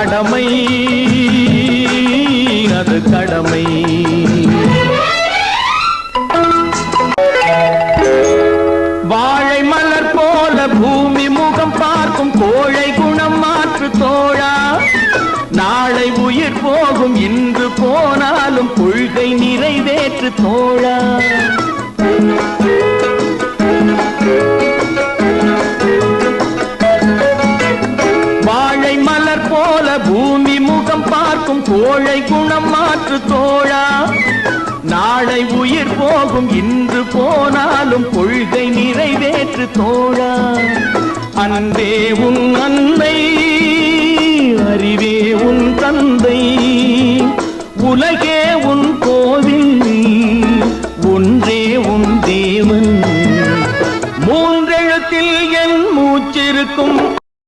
கடமை, அது கடமை. வாழை மலர் போல பூமி முகம் பார்க்கும் கோழை குணம் மாற்று தோழா. நாளை உயிர் போகும், இன்று போனாலும் கொள்கை நிறைவேற்று தோழா. வாழை மலர் போல பூமி முகம் பார்க்கும் கோழை குணம் மாற்று தோழா. நாளை உயிர் போகும், இன்று போனாலும் கொள்கை நிறைவேற்று தோழா. அன்பே உன் அன்னை